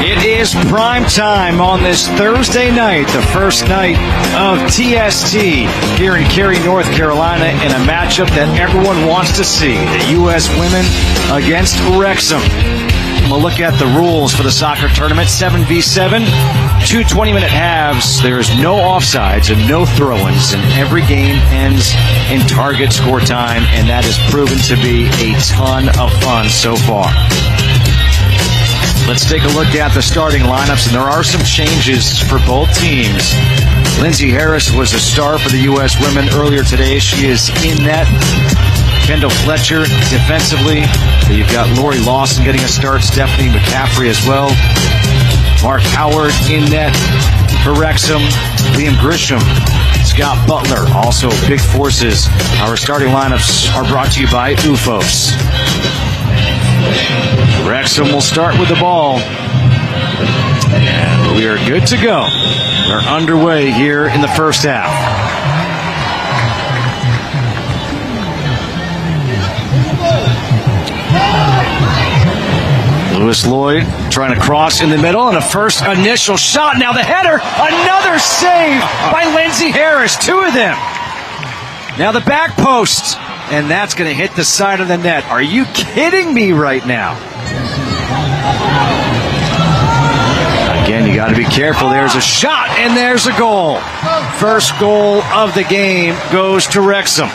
It is prime time on this Thursday night, the first night of TST here in Cary, North Carolina, in a matchup that everyone wants to see, the U.S. women against Wrexham. We'll look at the rules for the soccer tournament, 7v7, 2 20-minute halves. There's no offsides and no throw-ins, and every game ends in target score time, and that has proven to be a ton of fun so far. Let's take a look at the starting lineups, and there are some changes for both teams. Lindsay Harris was a star for the U.S. women earlier today. She is in net. Kendall Fletcher defensively. You've got Lori Lawson getting a start. Stephanie McCaffrey as well. Mark Howard in net for Wrexham. Liam Grisham. Scott Butler, also big forces. Our starting lineups are brought to you by UFOS. Wrexham will start with the ball. And we are good to go. We're underway here in the first half. Lewis Lloyd trying to cross in the middle, and a first initial shot. Now the header, another save by Lindsay Harris. 2 of them. Now the back post, and that's going to hit the side of the net. Are you kidding me right now? Again, you got to be careful. There's a shot, and there's a goal. First goal of the game goes to Wrexham.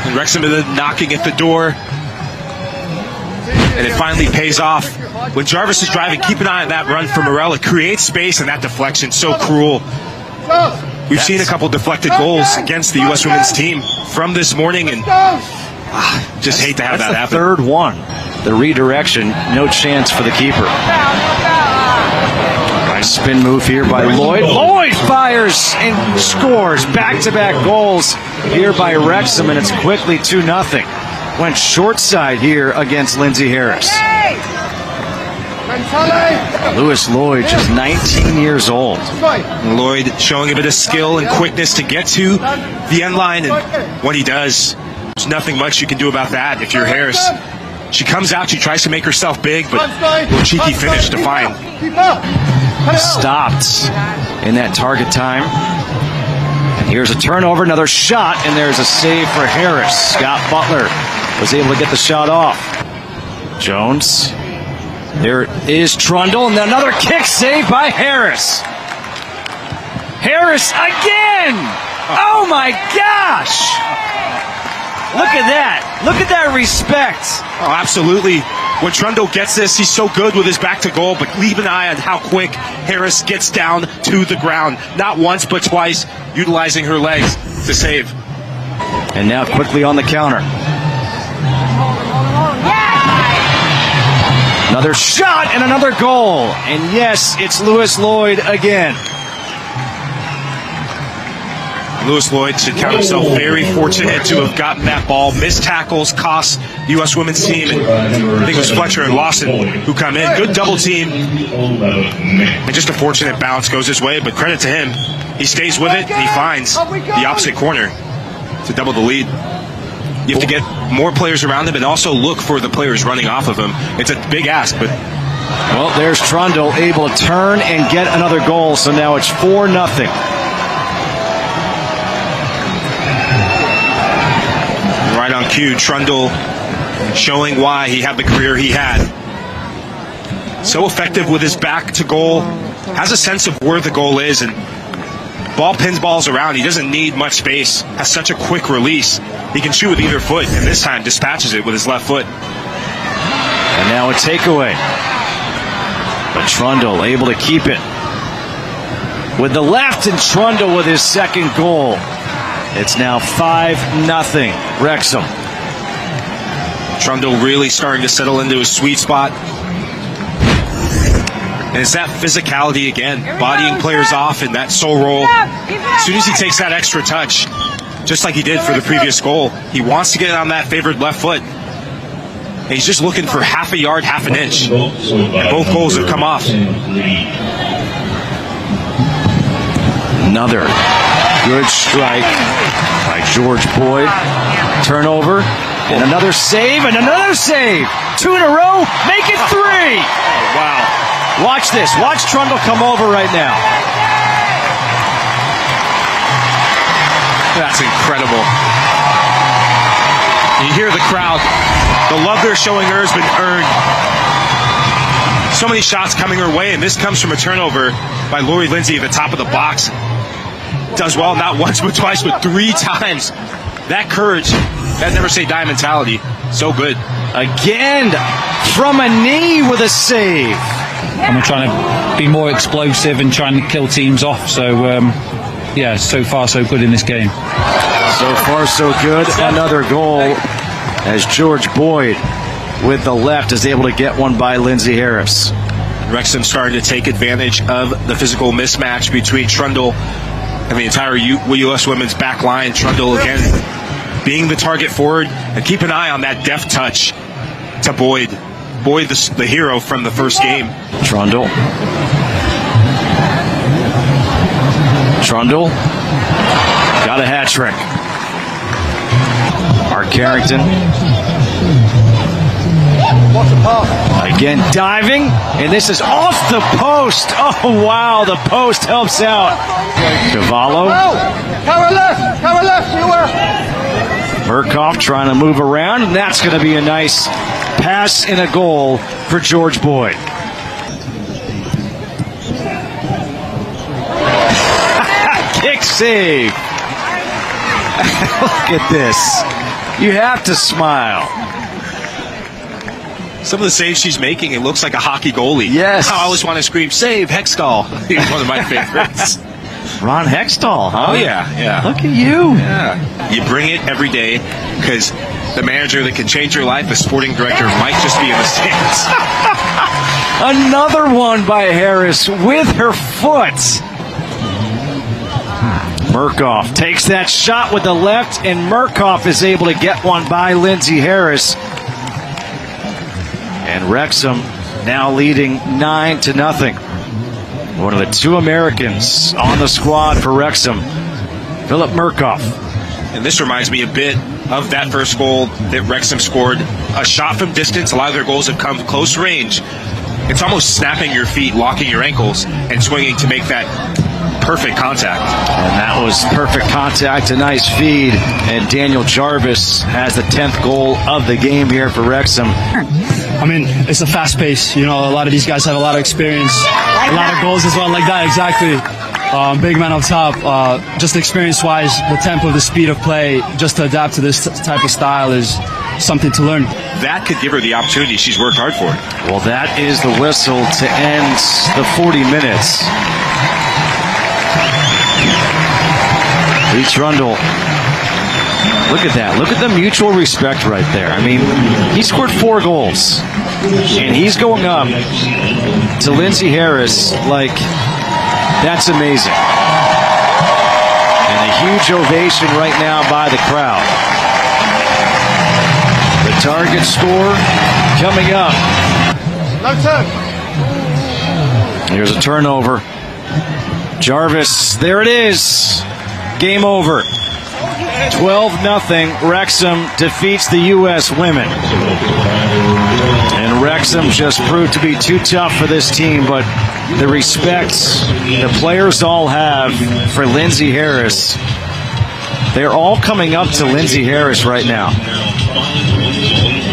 And Wrexham is knocking at the door. And it finally pays off. When Jarvis is driving, keep an eye on that run from Morel. It creates space, and that deflection so cruel. We've seen a couple deflected goals against the U.S. women's team from this morning, and just hate to have that happen. Third one. The redirection, no chance for the keeper. Nice spin move here by Lloyd. Lloyd fires and scores. Back-to-back goals here by Wrexham, and it's quickly 2-0. Went short side here against Lindsay Harris. Lewis Lloyd, just 19 years old. Lloyd showing a bit of skill and quickness to get to the end line, and what he does, there's nothing much you can do about that if you're Harris. She comes out, she tries to make herself big, but a little cheeky finish to find. Stopped in that target time. And here's a turnover, another shot, and there's a save for Harris. Scott Butler was able to get the shot off. Jones. There is Trundle, and another kick save by Harris. Harris again! Oh my gosh! Look at that. Look at that respect. Oh, absolutely. When Trundle gets this, he's so good with his back to goal, but leave an eye on how quick Harris gets down to the ground. Not once, but twice, utilizing her legs to save. And now quickly on the counter. Another shot and another goal. And yes, it's Lewis Lloyd again. Lewis Lloyd should count himself very fortunate to have gotten that ball. Missed tackles cost the U.S. women's team, and I think it was Fletcher and Lawson who come in. Good double team, and just a fortunate bounce goes his way, but credit to him. He stays with it, and he finds the opposite corner to double the lead. You have to get more players around him and also look for the players running off of him. It's a big ask, but... Well, there's Trundle able to turn and get another goal, so now it's 4-0. Right on cue, Trundle showing why he had the career he had. So effective with his back to goal, has a sense of where the goal is, and ball pins balls around. He doesn't need much space, has such a quick release. He can shoot with either foot, and this time dispatches it with his left foot. And now a takeaway. But Trundle able to keep it with the left, and Trundle with his second goal. It's now 5-0 Wrexham. Trundle really starting to settle into his sweet spot. And it's that physicality again, bodying players off in that sole roll. As soon as he takes that extra touch, just like he did for the previous goal, he wants to get on that favored left foot. And he's just looking for half a yard, half an inch. And both goals have come off. Another good strike by George Boyd. Turnover. And another save, and another save. 2 in a row, make it 3. Oh, wow. Watch this. Watch Trundle come over right now. That's incredible. You hear the crowd. The love they're showing her has been earned. So many shots coming her way, and this comes from a turnover by Lori Lindsay at the top of the box. Does well, not once, but twice, but 3 times. That courage, that never say die mentality, so good. Again, from a knee with a save. And we're trying to be more explosive and trying to kill teams off. So, yeah, so far so good in this game. So far so good. Another goal as George Boyd with the left is able to get one by Lindsay Harris. Wrexham starting to take advantage of the physical mismatch between Trundle and the entire U.S. women's back line. Trundle again being the target forward, and keep an eye on that deft touch to Boyd. Boyd, the hero from the first game. Trundle got a hat trick. Mark Carrington again diving, and this is off the post. Oh wow, the post helps out. Cavallo. Cover left, you were. Murkoff trying to move around, and that's going to be a nice pass and a goal for George Boyd. Kick save. Look at this. You have to smile. Some of the saves she's making, it looks like a hockey goalie. Yes. I always want to scream, save, Hextall. He's one of my favorites. Ron Hextall, huh? Oh, yeah. Look at you. Yeah. You bring it every day because the manager that can change your life, the sporting director, might just be in the stands. Another one by Harris with her foot. Murkoff takes that shot with the left, and Murkoff is able to get one by Lindsay Harris. And Wrexham now leading 9-0. One of the 2 Americans on the squad for Wrexham, Philip Murkoff. And this reminds me a bit of that first goal that Wrexham scored. A shot from distance. A lot of their goals have come close range. It's almost snapping your feet, locking your ankles, and swinging to make that perfect contact. And that was perfect contact, a nice feed. And Daniel Jarvis has the 10th goal of the game here for Wrexham. I mean, it's a fast pace. You know, a lot of these guys have a lot of experience, a lot of goals as well, like that, exactly. Big man up top. Just experience-wise, the tempo, the speed of play, just to adapt to this type of style is something to learn. That could give her the opportunity she's worked hard for. Well, that is the whistle to end the 40 minutes. Lee Trundle. Look at that. Look at the mutual respect right there. I mean, he scored 4 goals. And he's going up to Lindsay Harris like, that's amazing. And a huge ovation right now by the crowd. The target score coming up. No turn. Here's a turnover. Jarvis, there it is. Game over. 12-0. Wrexham defeats the U.S. women. And Wrexham just proved to be too tough for this team, but the respect the players all have for Lindsay Harris, they're all coming up to Lindsay Harris right now.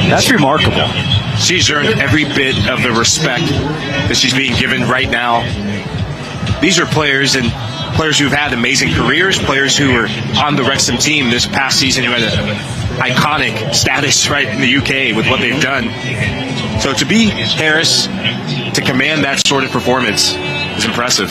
That's remarkable. She's earned every bit of the respect that she's being given right now. These are players who've had amazing careers, players who were on the Wrexham team this past season who had an iconic status right in the UK with what they've done. So to be Harris, to command that sort of performance is impressive.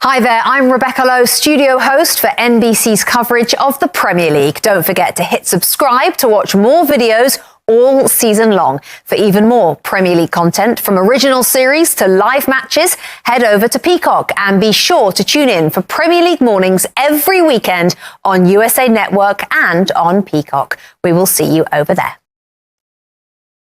Hi there, I'm Rebecca Lowe, studio host for NBC's coverage of the Premier League. Don't forget to hit subscribe to watch more videos all season long. For even more Premier League content, from original series to live matches, head over to Peacock and be sure to tune in for Premier League mornings every weekend on USA Network and on Peacock. We will see you over there.